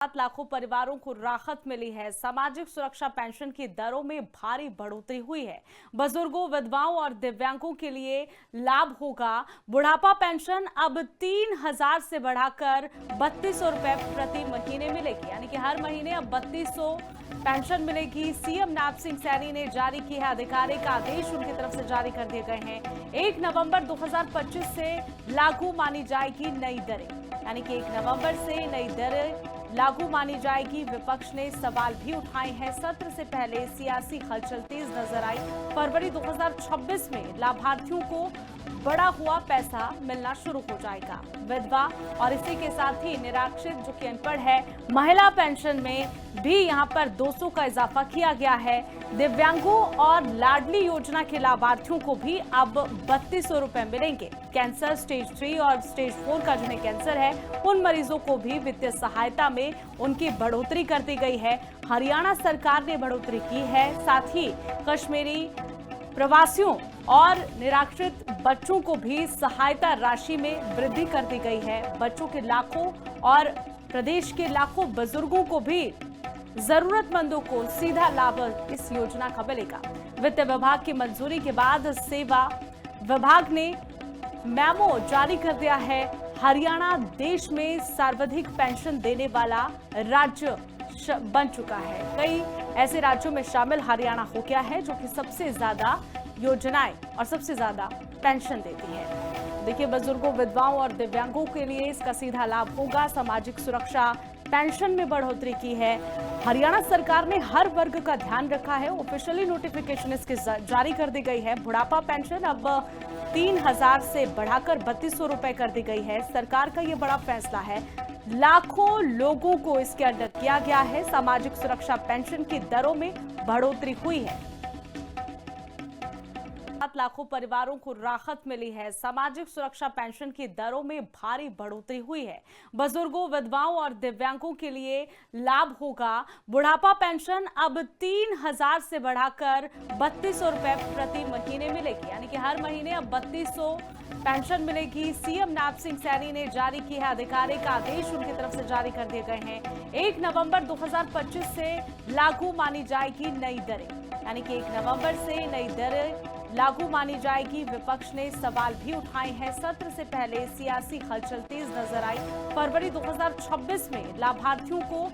लाखों परिवारों को राहत मिली है। सामाजिक सुरक्षा पेंशन की दरों में भारी बढ़ोतरी हुई है। बुजुर्गों, विधवाओं और दिव्यांगों के लिए लाभ होगा। बुढ़ापा पेंशन अब 3,000 से बढ़ाकर 3,200 रुपए प्रति महीने मिलेगी, यानी कि हर महीने अब 3,200 पेंशन मिलेगी। सीएम नैब सिंह सैनी ने जारी की है आधिकारिक आदेश, उनकी तरफ से जारी कर दिए गए हैं। 1 नवंबर 2025 से लागू मानी जाएगी नई दरें, यानी कि 1 नवंबर से नई दरें लागू मानी जाएगी। विपक्ष ने सवाल भी उठाए हैं। सत्र से पहले सियासी हलचल तेज नजर आई। फरवरी 2026 में लाभार्थियों को बड़ा हुआ पैसा मिलना शुरू हो जाएगा। विधवा और इसी के साथ ही निराश्रित जो कि अनपढ़ है, महिला पेंशन में भी यहां पर 200 का इजाफा किया गया है। दिव्यांगों और लाडली योजना के लाभार्थियों को भी अब 3,200 रुपए मिलेंगे। कैंसर स्टेज 3 और स्टेज 4 का जिन्हें कैंसर है, उन मरीजों को भी वित्तीय सहायता में उनकी बढ़ोतरी कर दी गई है। हरियाणा सरकार ने बढ़ोतरी की है। साथ ही कश्मीरी प्रवासियों और निराश्रित बच्चों को भी सहायता राशि में वृद्धि कर दी गई है। बच्चों के लाखों और प्रदेश के लाखों बुजुर्गों को भी जरूरतमंदों को सीधा लाभ इस योजना का मिलेगा। वित्त विभाग की मंजूरी के बाद सेवा विभाग ने मेमो जारी कर दिया है। हरियाणा देश में सर्वाधिक पेंशन देने वाला राज्य बन चुका है। कई ऐसे राज्यों में शामिल हरियाणा हो गया है जो कि सबसे ज्यादा योजनाएं और सबसे ज्यादा पेंशन देती है। देखिए, बुजुर्गों, विधवाओं और दिव्यांगों के लिए इसका सीधा लाभ होगा। सामाजिक सुरक्षा पेंशन में बढ़ोतरी की है। हरियाणा सरकार ने हर वर्ग का ध्यान रखा है। ऑफिशियली नोटिफिकेशन इसकी जारी कर दी गई है। बुढ़ापा पेंशन अब 3,000 से बढ़ाकर 3,200 रुपए कर दी गई है। सरकार का ये बड़ा फैसला है। लाखों लोगों को इसके अंडर किया गया है। सामाजिक सुरक्षा पेंशन की दरों में बढ़ोतरी हुई है। 7 लाखों परिवारों को राहत मिली है। सामाजिक सुरक्षा पेंशन की दरों में भारी बढ़ोतरी हुई है। बुजुर्गों, विधवाओं और दिव्यांगों के लिए लाभ होगा। बुढ़ापा पेंशन अब 3,000 से बढ़ाकर 3,200 रुपए प्रति महीने मिलेगी, यानी कि हर महीने अब 3,200 पेंशन मिलेगी। सीएम नैब सिंह सैनी ने जारी की है आधिकारिक आदेश, उनकी तरफ से जारी कर दिए गए हैं। 1 नवंबर 2025 से लागू मानी जाएगी नई दरें, यानी कि 1 नवंबर से नई दरें लागू मानी जाएगी। विपक्ष ने सवाल भी उठाए हैं। सत्र से पहले सियासी हलचल तेज नजर आई। फरवरी 2026 में लाभार्थियों को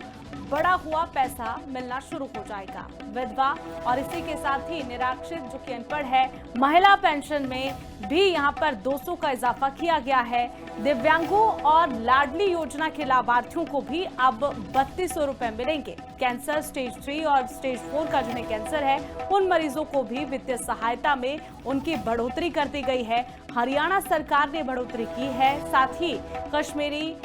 बड़ा हुआ पैसा मिलना शुरू हो जाएगा। विधवा और इसी के साथ ही निराश्रित जो कि अनपढ़ है, महिला पेंशन में भी यहां पर 200 का इजाफा किया गया है। दिव्यांगों और लाडली योजना के लाभार्थियों को भी अब 3,200 रुपए मिलेंगे। कैंसर स्टेज 3 और स्टेज 4 का जिन्हें कैंसर है, उन मरीजों को भी वित्तीय सहायता में उनकी बढ़ोतरी कर दी गई है। हरियाणा सरकार ने बढ़ोतरी की है। साथ ही कश्मीरी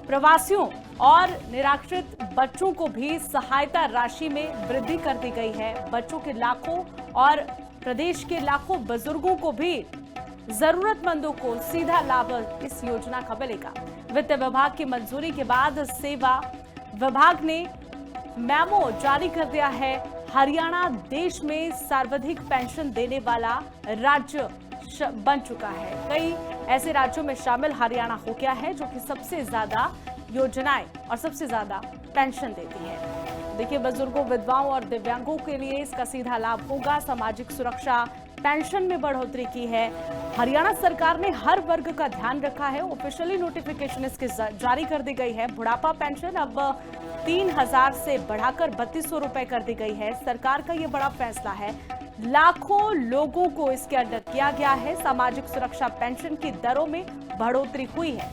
प्रवासियों और निराश्रित बच्चों को भी सहायता राशि में वृद्धि कर दी गई है। बच्चों के लाखों और प्रदेश के लाखों बुजुर्गों को भी जरूरतमंदों को सीधा लाभ इस योजना का मिलेगा। वित्त विभाग की मंजूरी के बाद सेवा विभाग ने मेमो जारी कर दिया है। हरियाणा देश में सर्वाधिक पेंशन देने वाला राज्य बन चुका है। कई ऐसे राज्यों में शामिल हरियाणा हो गया है जो कि सबसे ज्यादा योजनाएं और सबसे ज्यादा पेंशन देती है। देखिए, बुजुर्गों, विधवाओं और दिव्यांगों के लिए इसका सीधा लाभ होगा। सामाजिक सुरक्षा पेंशन में बढ़ोतरी की है। हरियाणा सरकार ने हर वर्ग का ध्यान रखा है। ऑफिशियली नोटिफिकेशन इसकी जारी कर दी गई है। बुढ़ापा पेंशन अब 3,000 से बढ़ाकर 3,200 रुपए कर दी गई है। सरकार का ये बड़ा फैसला है। लाखों लोगों को इसके अंडर किया गया है। सामाजिक सुरक्षा पेंशन की दरों में बढ़ोतरी हुई है।